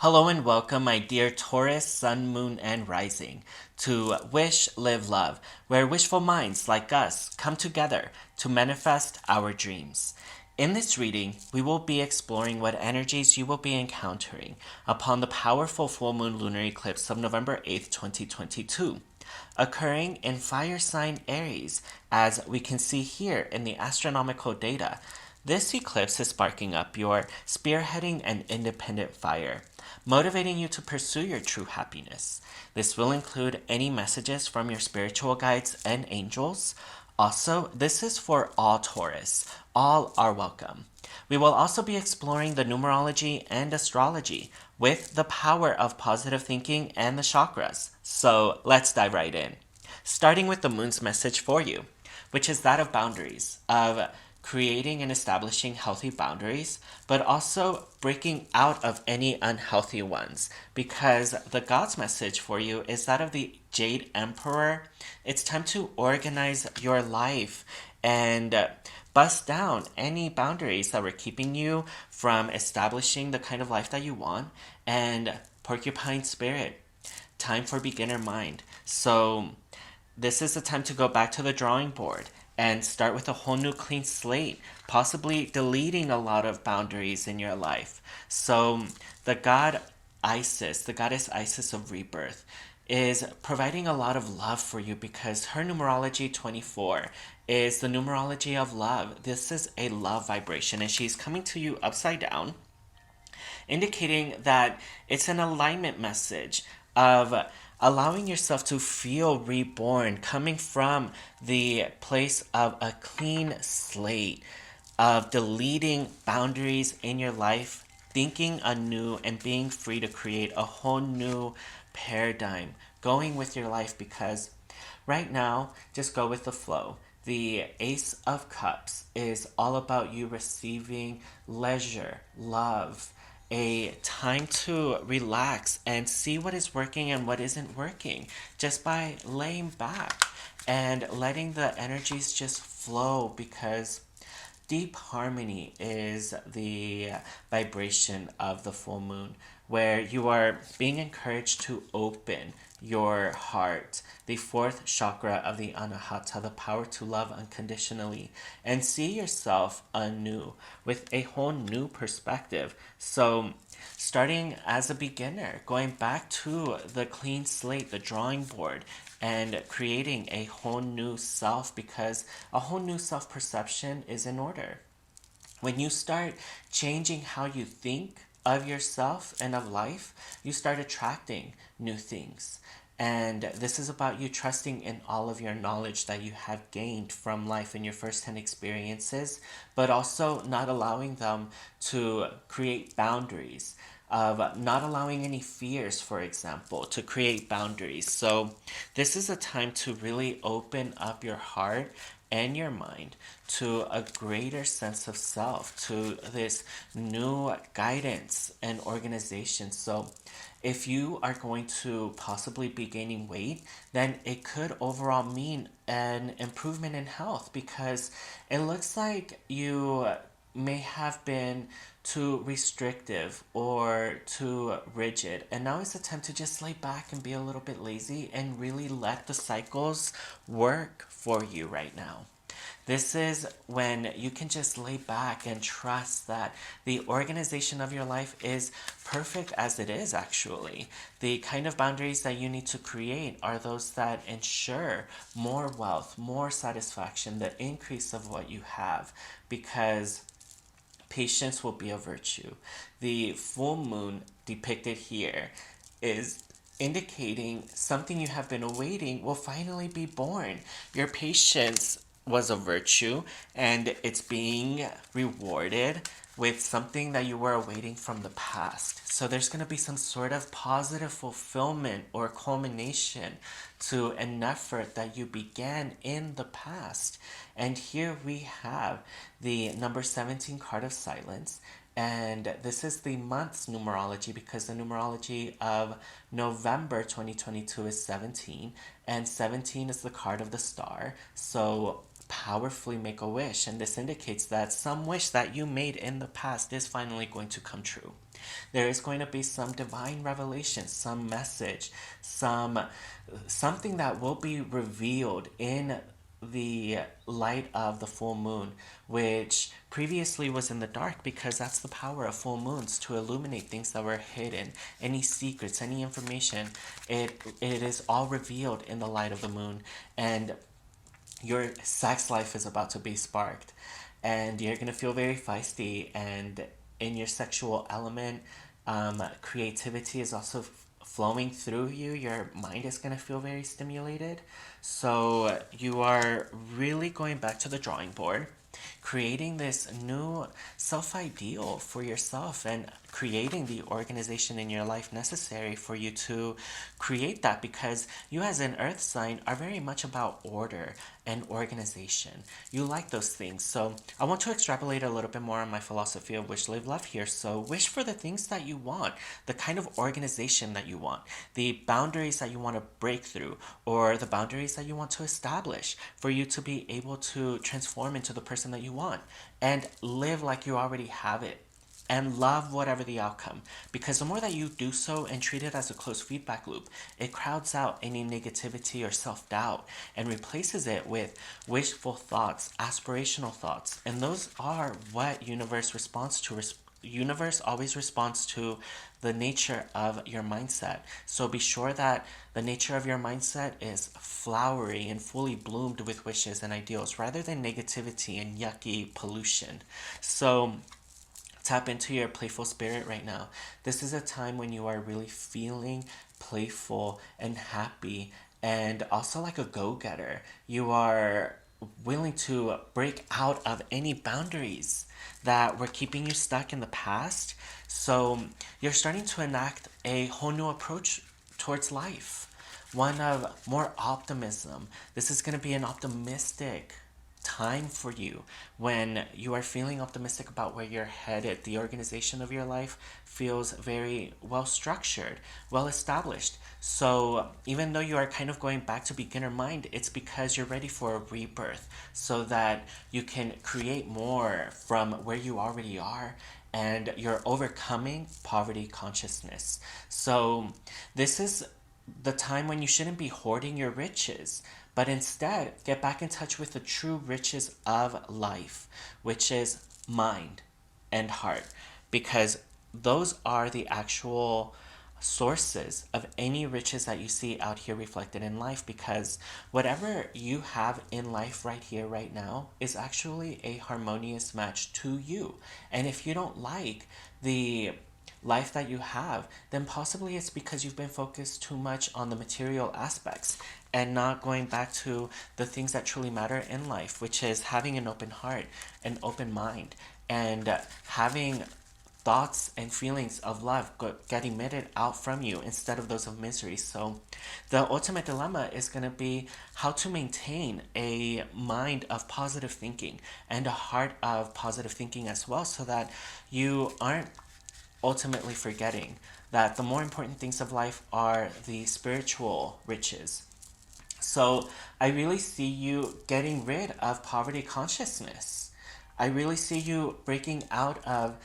Hello and welcome, my dear Taurus, Sun, Moon, and Rising, to Wish, Live, Love, where wishful minds like us come together to manifest our dreams. In this reading, we will be exploring what energies you will be encountering upon the powerful full moon lunar eclipse of November 8th, 2022, occurring in fire sign Aries, as we can see here in the astronomical data. This eclipse is sparking up your spearheading and independent fire, motivating you to pursue your true happiness. This will include any messages from your spiritual guides and angels. Also, this is for all Taurus. All are welcome. We will also be exploring the numerology and astrology with the power of positive thinking and the chakras. So let's dive right in. Starting with the moon's message for you, which is that of boundaries, of creating and establishing healthy boundaries, but also breaking out of any unhealthy ones. Because the God's message for you is that of the Jade Emperor. It's time to organize your life and bust down any boundaries that were keeping you from establishing the kind of life that you want. And Porcupine Spirit, time for beginner mind. So this is the time to go back to the drawing board and start with a whole new clean slate, possibly deleting a lot of boundaries in your life. So the goddess Isis of rebirth, is providing a lot of love for you because her numerology 24 is the numerology of love. This is a love vibration, and she's coming to you upside down, indicating that it's an alignment message of allowing yourself to feel reborn, coming from the place of a clean slate, of deleting boundaries in your life, thinking anew, and being free to create a whole new paradigm, going with your life. Because right now, just go with the flow. The Ace of Cups is all about you receiving leisure, love, a time to relax and see what is working and what isn't working just by laying back and letting the energies just flow. Because deep harmony is the vibration of the full moon, where you are being encouraged to open your heart, the fourth chakra of the Anahata, the power to love unconditionally, and see yourself anew with a whole new perspective. So, starting as a beginner, going back to the clean slate, the drawing board, and creating a whole new self, because a whole new self perception is in order. When you start changing how you think of yourself and of life, you start attracting new things. And this is about you trusting in all of your knowledge that you have gained from life and your first-hand experiences, but also not allowing them to create boundaries, of not allowing any fears, for example, to create boundaries. So this is a time to really open up your heart and your mind to a greater sense of self, to this new guidance and organization. So if you are going to possibly be gaining weight, then it could overall mean an improvement in health, because it looks like you may have been too restrictive or too rigid. And now is the time to just lay back and be a little bit lazy and really let the cycles work for you right now. This is when you can just lay back and trust that the organization of your life is perfect as it is, actually. The kind of boundaries that you need to create are those that ensure more wealth, more satisfaction, the increase of what you have, because patience will be a virtue. The full moon depicted here is indicating something you have been awaiting will finally be born. Your patience was a virtue, and it's being rewarded with something that you were awaiting from the past. So there's going to be some sort of positive fulfillment or culmination to an effort that you began in the past. And here we have the number 17 card of silence. And this is the month's numerology, because the numerology of November 2022 is 17, and 17 is the card of the star. So powerfully make a wish, and this indicates that some wish that you made in the past is finally going to come true. There is going to be some divine revelation, some message, something that will be revealed in the light of the full moon, which previously was in the dark, because that's the power of full moons, to illuminate things that were hidden, any secrets, any information. It is all revealed in the light of the moon, and your sex life is about to be sparked, and you're going to feel very feisty, and in your sexual element, creativity is also flowing through you. Your mind is going to feel very stimulated, so you are really going back to the drawing board, creating this new self ideal for yourself, and creating the organization in your life necessary for you to create that, because you, as an earth sign, are very much about order and organization. You like those things. So I want to extrapolate a little bit more on my philosophy of wish, live, love here. So wish for the things that you want, the kind of organization that you want, the boundaries that you want to break through, or the boundaries that you want to establish for you to be able to transform into the person that you want, and live like you already have it, and love whatever the outcome. Because the more that you do so and treat it as a closed feedback loop, it crowds out any negativity or self doubt and replaces it with wishful thoughts, aspirational thoughts. And those are what universe responds to. Universe always responds to the nature of your mindset. So be sure that the nature of your mindset is flowery and fully bloomed with wishes and ideals, rather than negativity and yucky pollution. So tap into your playful spirit right now. This is a time when you are really feeling playful and happy, and also like a go getter. You are willing to break out of any boundaries that were keeping you stuck in the past. So you're starting to enact a whole new approach towards life, one of more optimism. This is going to be an optimistic time for you when you are feeling optimistic about where you're headed. The organization of your life feels very well structured, well established. So even though you are kind of going back to beginner mind, it's because you're ready for a rebirth, so that you can create more from where you already are, and you're overcoming poverty consciousness. So this is the time when you shouldn't be hoarding your riches, but instead get back in touch with the true riches of life, which is mind and heart, because those are the actual sources of any riches that you see out here reflected in life. Because whatever you have in life right here, right now, is actually a harmonious match to you. And if you don't like the life that you have, then possibly it's because you've been focused too much on the material aspects and not going back to the things that truly matter in life, which is having an open heart, an open mind, and having thoughts and feelings of love get emitted out from you instead of those of misery. So the ultimate dilemma is going to be how to maintain a mind of positive thinking and a heart of positive thinking as well, so that you aren't ultimately forgetting that the more important things of life are the spiritual riches. So I really see you getting rid of poverty consciousness. I really see you breaking out of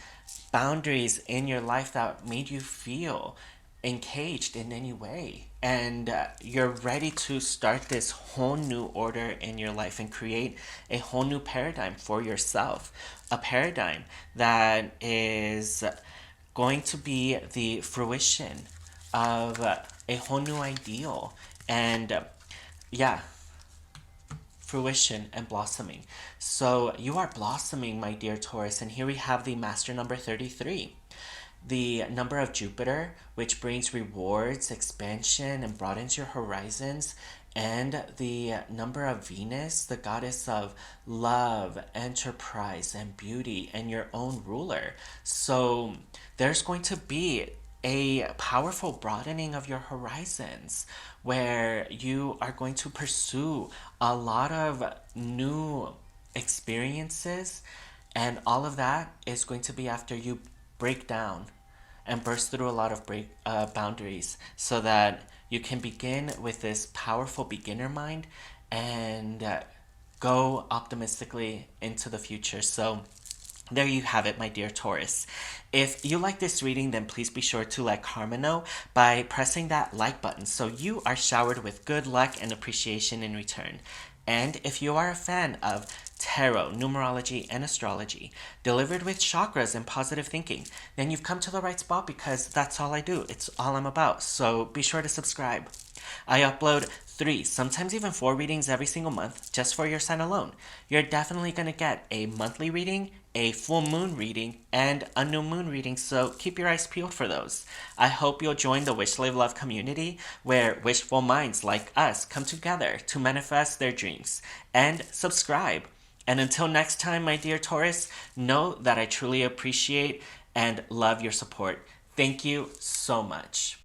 boundaries in your life that made you feel encaged in any way. And you're ready to start this whole new order in your life and create a whole new paradigm for yourself. A paradigm that is going to be the fruition of a whole new ideal. And yeah, fruition and blossoming. So you are blossoming, my dear Taurus, and here we have the master number 33. The number of Jupiter, which brings rewards, expansion, and broadens your horizons, and the number of Venus, the goddess of love, enterprise, and beauty, and your own ruler. So there's going to be a powerful broadening of your horizons, where you are going to pursue a lot of new experiences, and all of that is going to be after you break down and burst through a lot of boundaries, so that you can begin with this powerful beginner mind and go optimistically into the future. So There you have it, my dear Taurus. If you like this reading, then please be sure to let Karma know by pressing that like button so you are showered with good luck and appreciation in return. And if you are a fan of tarot, numerology, and astrology, delivered with chakras and positive thinking, then you've come to the right spot because that's all I do. It's all I'm about. So be sure to subscribe. I upload 3, sometimes even 4 readings every single month just for your sign alone. You're definitely going to get a monthly reading, a full moon reading, and a new moon reading, so keep your eyes peeled for those. I hope you'll join the Wish Live Love community where wishful minds like us come together to manifest their dreams. And subscribe. And until next time, my dear Taurus, know that I truly appreciate and love your support. Thank you so much.